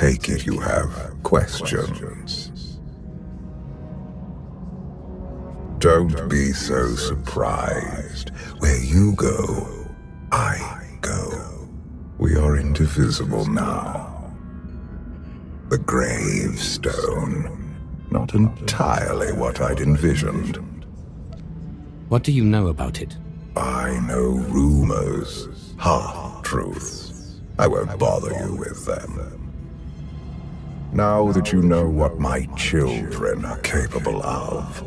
take it you have questions. Don't be so surprised. Where you go, I go. We are indivisible now. The Gravestone. Not entirely what I'd envisioned. What do you know about it? I know rumors, half-truths. I won't bother you with them. Now that you know what my children are capable of,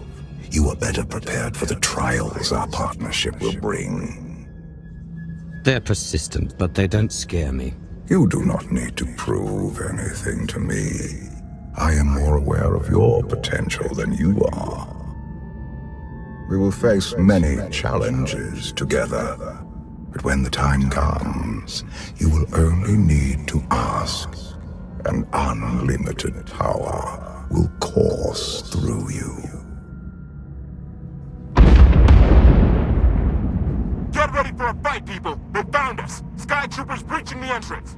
you are better prepared for the trials our partnership will bring. They're persistent, but they don't scare me. You do not need to prove anything to me. I am more aware of your potential than you are. We will face many challenges together, but when the time comes, you will only need to ask, and unlimited power will course through you. Get ready for a fight, people! They found us! Sky Troopers breaching the entrance!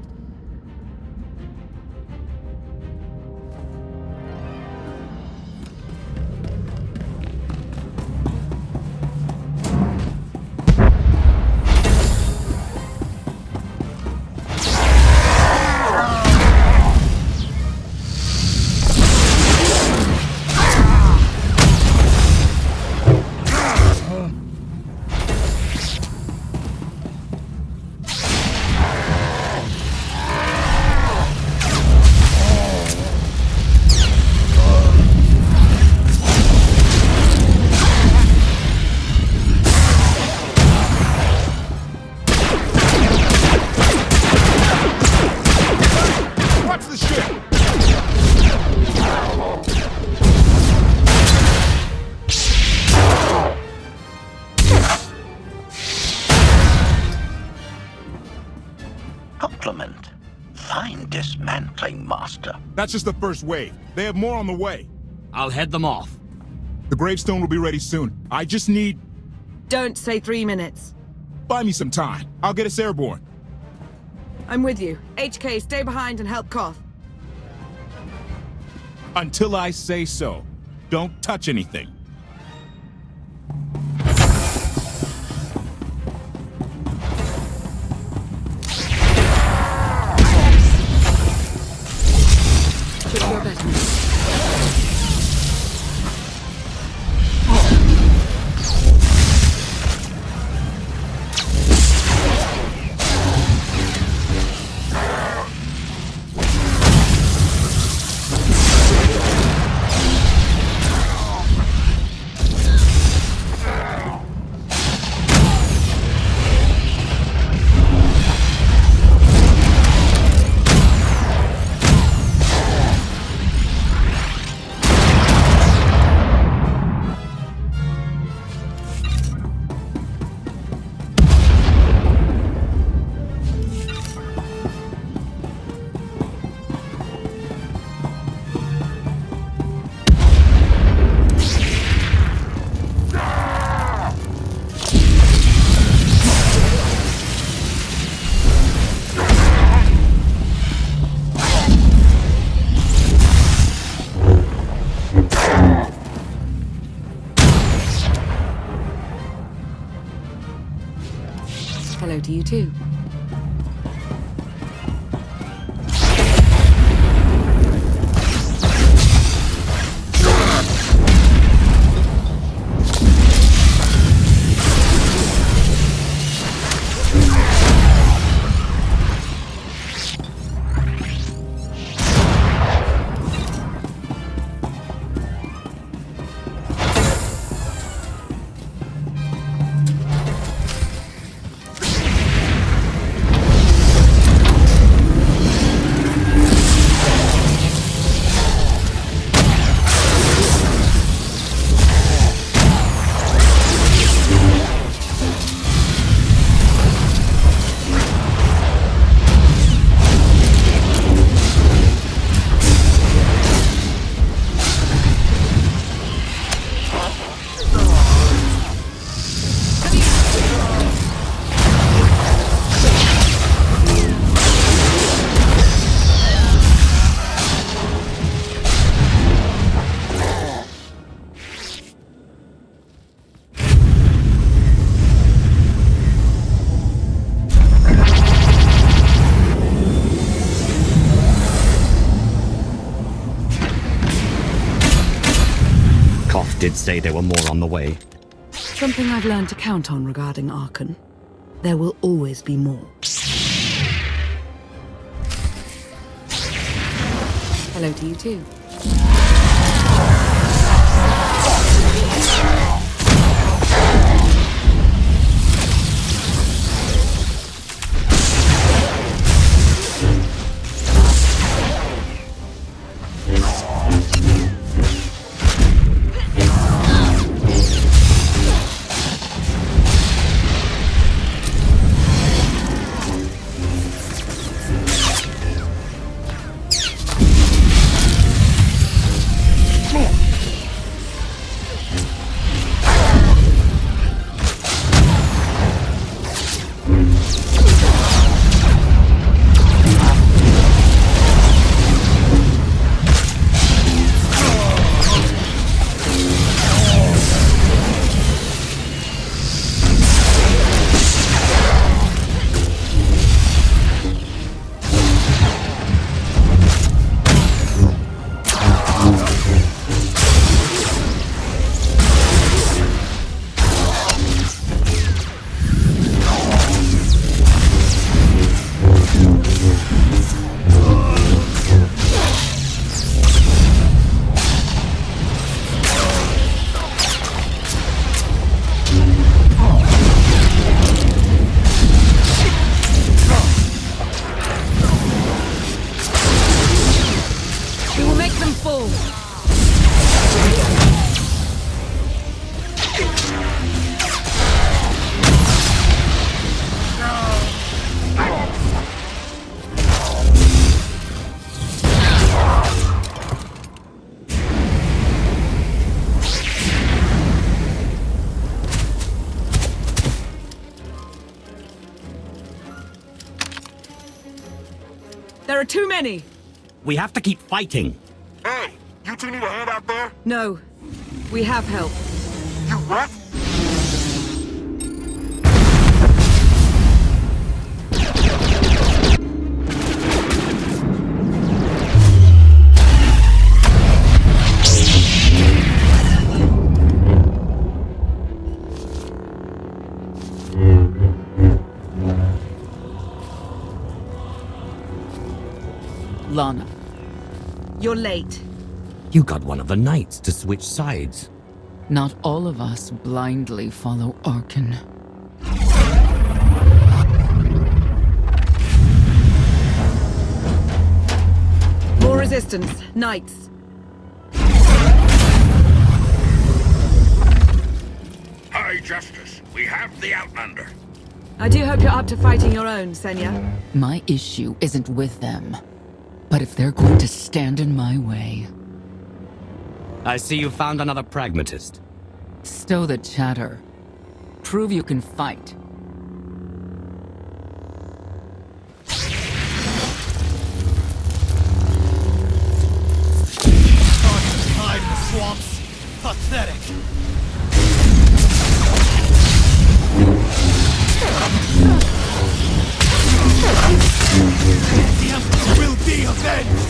Fine dismantling, Master. That's just the first wave. They have more on the way. I'll head them off. The Gravestone will be ready soon. I just need... Don't say 3 minutes. Buy me some time. I'll get us airborne. I'm with you. HK, stay behind and help KotFE. Until I say so. Don't touch anything. Hello to you too. say there were more on the way. Something I've learned to count on regarding Archon. There will always be more. Hello to you too. There are too many! We have to keep fighting. Hey, you two need a hand out there? No. We have help. You what? Lana. You're late. You got one of the knights to switch sides. Not all of us blindly follow Archon. More resistance. Knights. High Justice, we have the Outlander. I do hope you're up to fighting your own, Senya. My issue isn't with them. But if they're going to stand in my way... I see you found another pragmatist. Stow the chatter. Prove you can fight. Hide in the swamps. Pathetic. The Emperor will be avenged!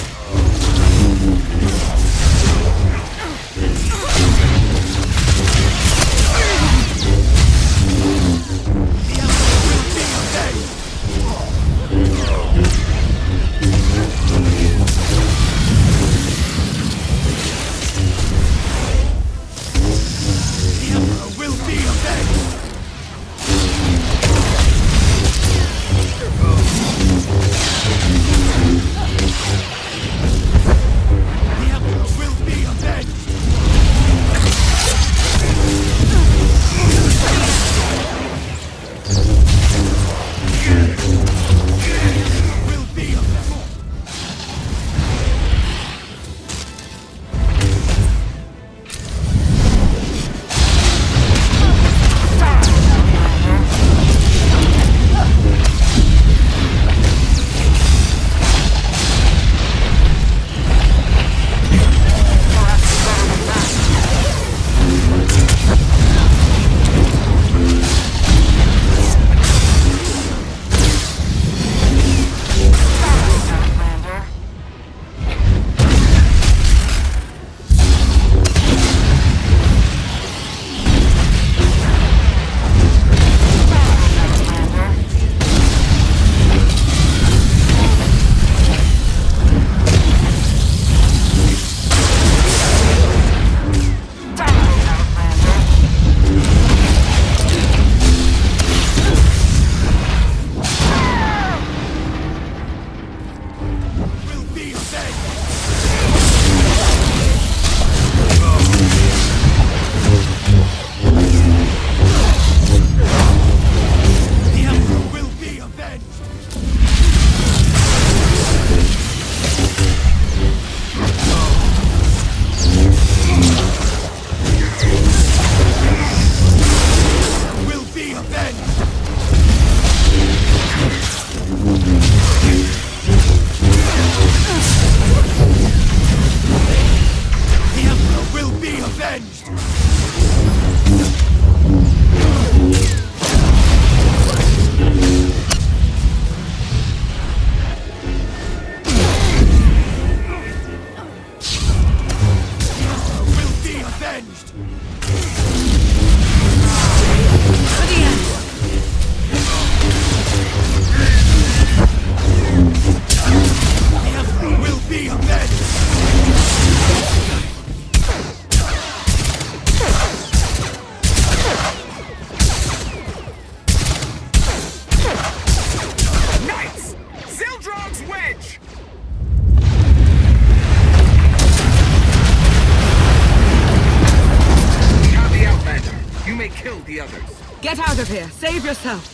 kill the others. Get out of here! Save yourself!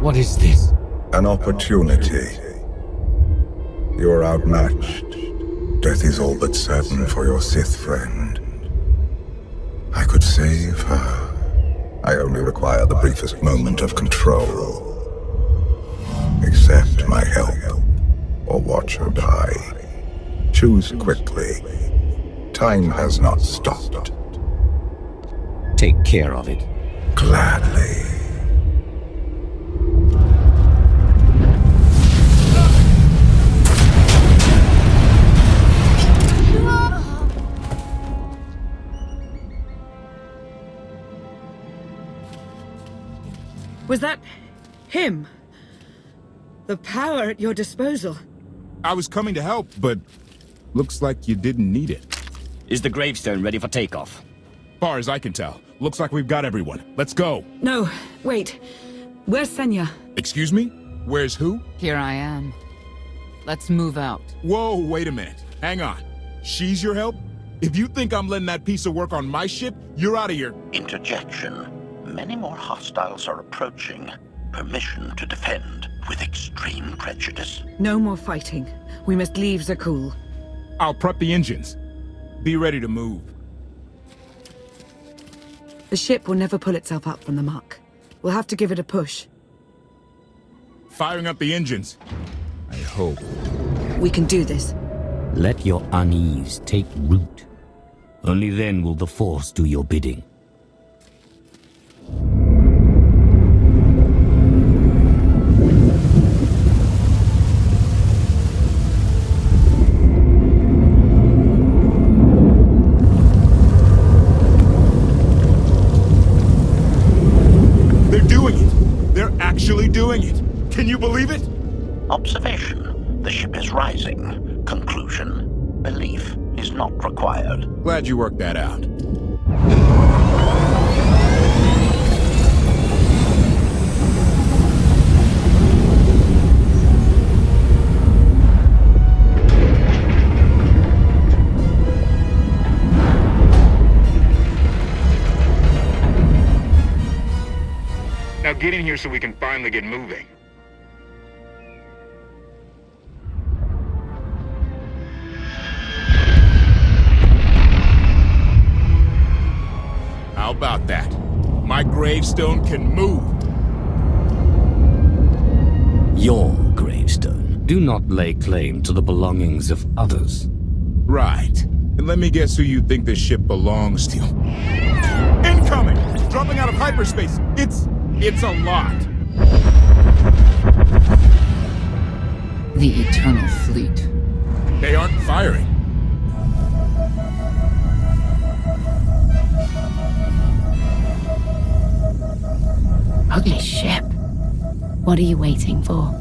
What is this? An opportunity. You are outmatched. Death is all but certain for your Sith friend. I could save her. I only require the briefest moment of control. Accept my help, or watch her die. Choose quickly. Time has not stopped. Take care of it. Gladly. Was that him? The power at your disposal. I was coming to help, but looks like you didn't need it. Is the Gravestone ready for takeoff? Far as I can tell, looks like we've got everyone. Let's go. No, wait. Where's Senya? Excuse me? Where's who? Here I am. Let's move out. Whoa, wait a minute. Hang on. She's your help? If you think I'm letting that piece of work on my ship, you're out of here. Interjection. Many more hostiles are approaching. Permission to defend with extreme prejudice. No more fighting. We must leave Zakul. I'll prep the engines. Be ready to move. The ship will never pull itself up from the muck. We'll have to give it a push. Firing up the engines. I hope. We can do this. Let your unease take root. Only then will the Force do your bidding. Doing it. Can you believe it? Observation. The ship is rising. Conclusion. Belief is not required. Glad you worked that out. Now get in here so we can finally get moving. How about that? My gravestone can move. Your gravestone. Do not lay claim to the belongings of others. Right. And let me guess who you think this ship belongs to. Incoming! Dropping out of hyperspace. It's a lot. The Eternal Fleet. They aren't firing. Ugly ship. What are you waiting for?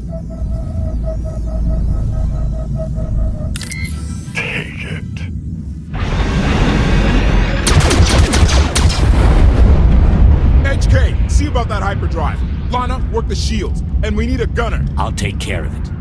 Take it. HK, see about that hyperdrive. Lana, work the shields. And we need a gunner. I'll take care of it.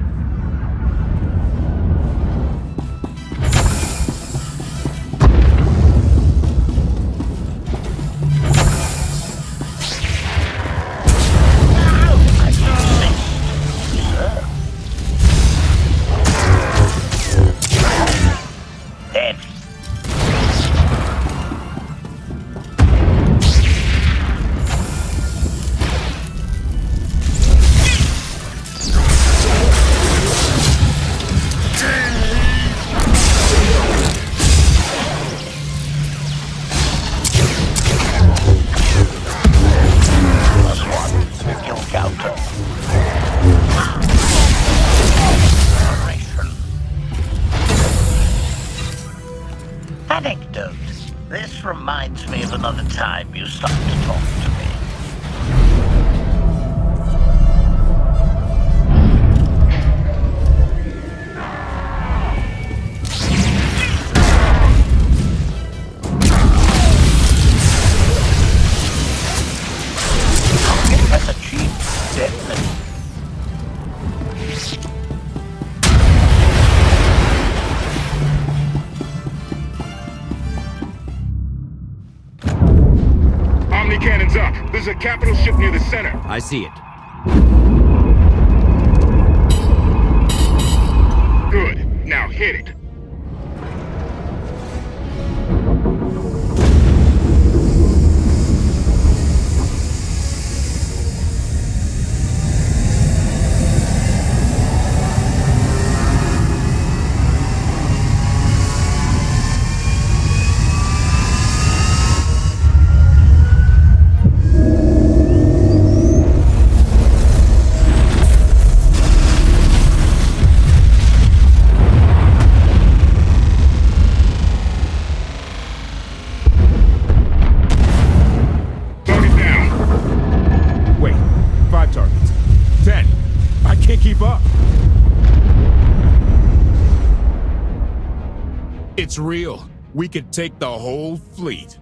Anecdote. This reminds me of another time you stopped to talk to me. Has achieved deadly. capital ship near the center. I see it. Good. Now hit it. It's real. We could take the whole fleet.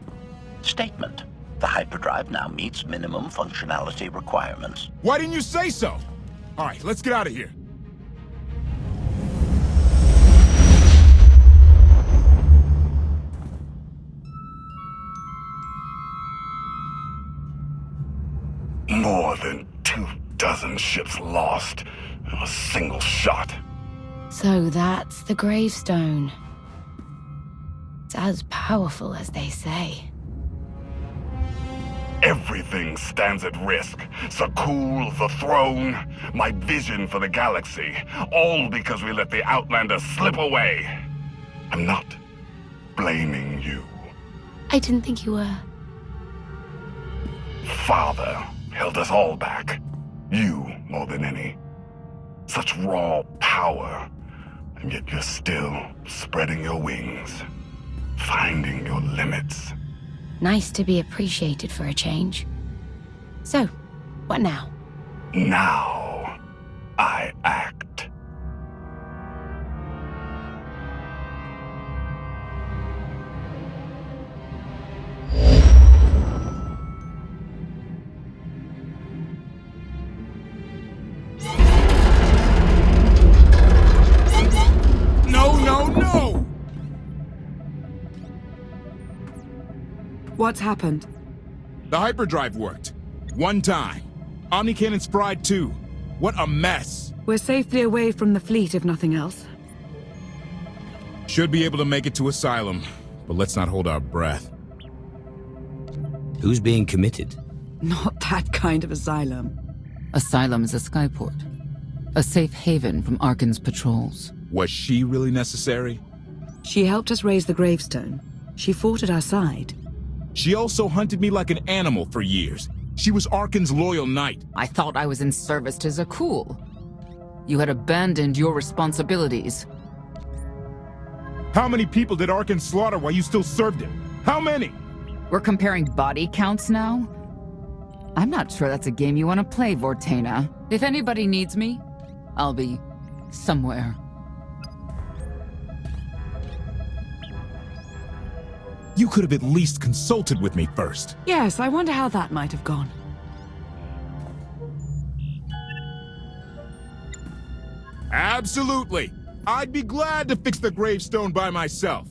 Statement. The hyperdrive now meets minimum functionality requirements. Why didn't you say so? All right, let's get out of here. More than 24 ships lost in a single shot. So that's the Gravestone. It's as powerful as they say. Everything stands at risk. Sakul, the throne, my vision for the galaxy. All because we let the Outlanders slip away. I'm not blaming you. I didn't think you were. Father held us all back. You more than any. Such raw power. And yet you're still spreading your wings. Finding your limits. Nice to be appreciated for a change. So, what now? Now, I act. No! What's happened? The hyperdrive worked. One time. Omnicannon's fried too. What a mess. We're safely away from the fleet, if nothing else. Should be able to make it to Asylum, but let's not hold our breath. Who's being committed? Not that kind of asylum. Asylum is a skyport. A safe haven from Arkan's patrols. Was she really necessary? She helped us raise the Gravestone. She fought at our side. She also hunted me like an animal for years. She was Arkan's loyal knight. I thought I was in service to Zakul. You had abandoned your responsibilities. How many people did Arkan slaughter while you still served him? How many? We're comparing body counts now? I'm not sure that's a game you want to play, Vortena. If anybody needs me, I'll be somewhere. You could have at least consulted with me first. Yes, I wonder how that might have gone. Absolutely. I'd be glad to fix the Gravestone by myself.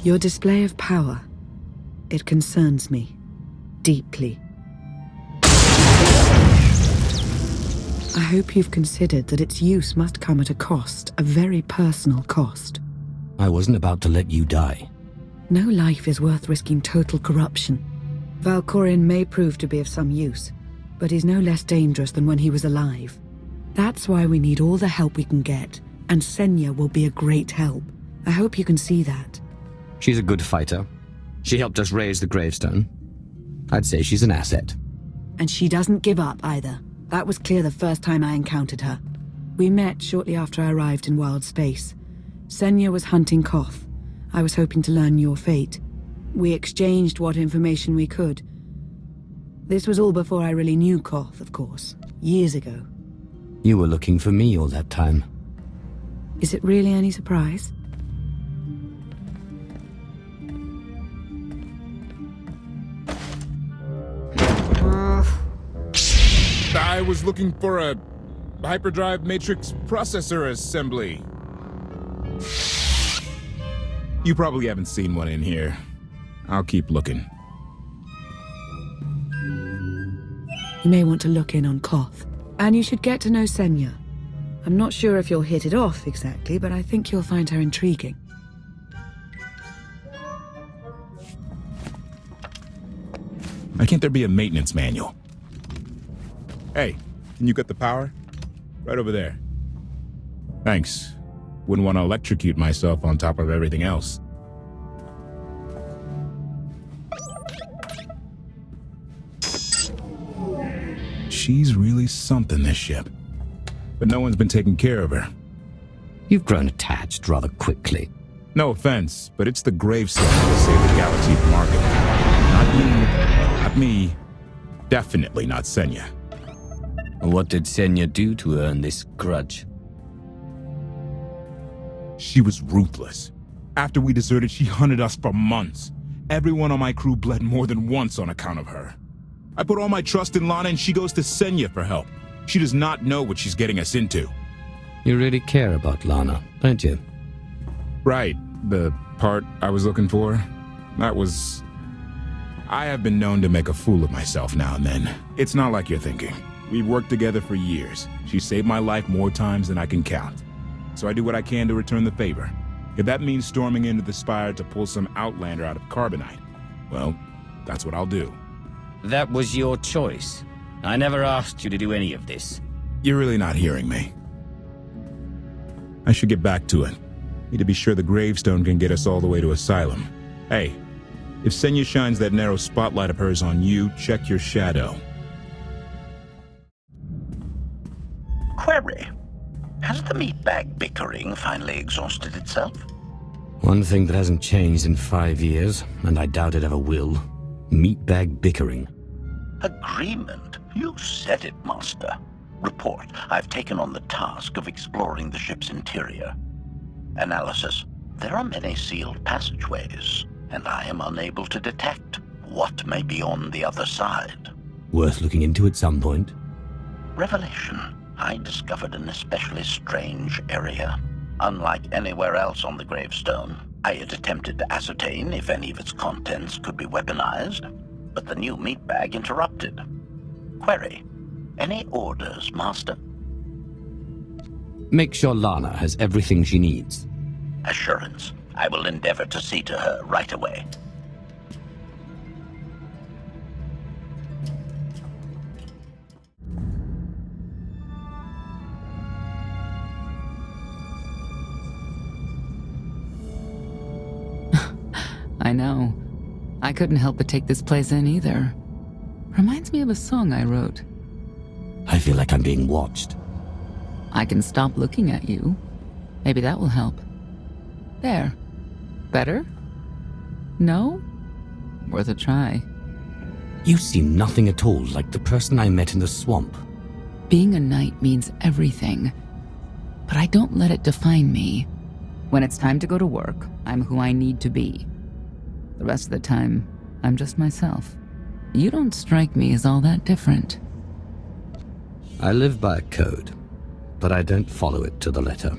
Your display of power. It concerns me. Deeply. I hope you've considered that its use must come at a cost, a very personal cost. I wasn't about to let you die. No life is worth risking total corruption. Valkorion may prove to be of some use, but he's no less dangerous than when he was alive. That's why we need all the help we can get, and Senya will be a great help. I hope you can see that. She's a good fighter. She helped us raise the Gravestone. I'd say she's an asset. And she doesn't give up either. That was clear the first time I encountered her. We met shortly after I arrived in wild space. Senya was hunting KotFE. I was hoping to learn your fate. We exchanged what information we could. This was all before I really knew KotFE, of course. Years ago. You were looking for me all that time. Is it really any surprise? I was looking for a hyperdrive matrix processor assembly. You probably haven't seen one in here. I'll keep looking. You may want to look in on KotFE. And you should get to know Senya. I'm not sure if you'll hit it off exactly, but I think you'll find her intriguing. Why can't there be a maintenance manual? Hey, can you cut the power? Right over there. Thanks. Wouldn't want to electrocute myself on top of everything else. She's really something, this ship. But no one's been taking care of her. You've grown attached rather quickly. No offense, but it's the Gravestone to save the galaxy from Arkham. Not you, not me. Definitely not Senya. What did Senya do to earn this grudge? She was ruthless. After we deserted, she hunted us for months. Everyone on my crew bled more than once on account of her. I put all my trust in Lana and she goes to Senya for help. She does not know what she's getting us into. You really care about Lana, don't you? Right. The part I was looking for. That was... I have been known to make a fool of myself now and then. It's not like you're thinking. We've worked together for years. She saved my life more times than I can count. So I do what I can to return the favor. If that means storming into the Spire to pull some outlander out of carbonite, well, that's what I'll do. That was your choice. I never asked you to do any of this. You're really not hearing me. I should get back to it. Need to be sure the Gravestone can get us all the way to Asylum. Hey, if Senya shines that narrow spotlight of hers on you, check your shadow. Query. Has the meatbag bickering finally exhausted itself? One thing that hasn't changed in 5 years, and I doubt it ever will. Meatbag bickering. Agreement? You said it, Master. Report. I've taken on the task of exploring the ship's interior. Analysis. There are many sealed passageways, and I am unable to detect what may be on the other side. Worth looking into at some point. Revelation. I discovered an especially strange area. Unlike anywhere else on the Gravestone, I had attempted to ascertain if any of its contents could be weaponized, but the new meatbag interrupted. Query. Any orders, Master? Make sure Lana has everything she needs. Assurance. I will endeavor to see to her right away. I know. I couldn't help but take this place in either. Reminds me of a song I wrote. I feel like I'm being watched. I can stop looking at you. Maybe that will help. There. Better? No? Worth a try. You seem nothing at all like the person I met in the swamp. Being a knight means everything. But I don't let it define me. When it's time to go to work, I'm who I need to be. The rest of the time, I'm just myself. You don't strike me as all that different. I live by a code, but I don't follow it to the letter.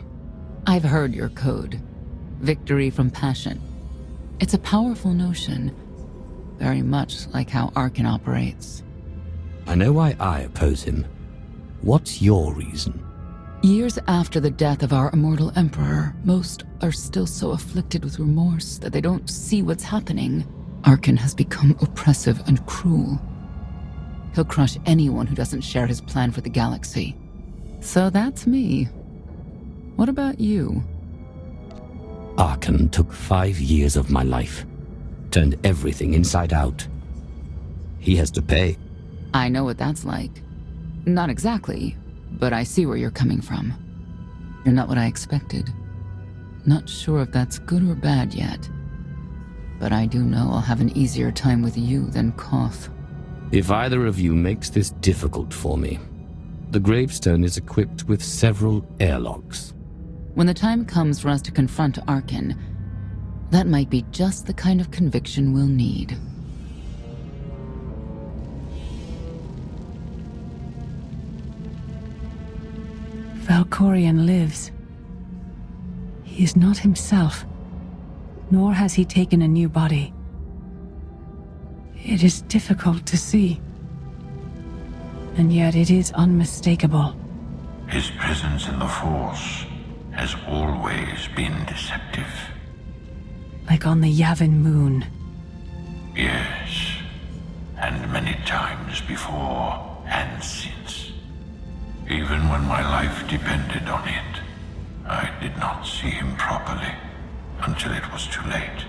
I've heard your code. Victory from passion. It's a powerful notion, very much like how Arkan operates. I know why I oppose him. What's your reason? Years after the death of our immortal emperor, most are still so afflicted with remorse that they don't see what's happening. Arkan has become oppressive and cruel. He'll crush anyone who doesn't share his plan for the galaxy. So that's me. What about you? Arkan took 5 years of my life. Turned everything inside out. He has to pay. I know what that's like. Not exactly, but I see where you're coming from. You're not what I expected. Not sure if that's good or bad yet. But I do know I'll have an easier time with you than KotFE. If either of you makes this difficult for me, the Gravestone is equipped with several airlocks. When the time comes for us to confront Arkan, that might be just the kind of conviction we'll need. Valkorion lives. He is not himself, nor has he taken a new body. It is difficult to see, and yet it is unmistakable. His presence in the Force has always been deceptive. Like on the Yavin moon. Yes, and many times before and since. Even when my life depended on it, I did not see him properly until it was too late.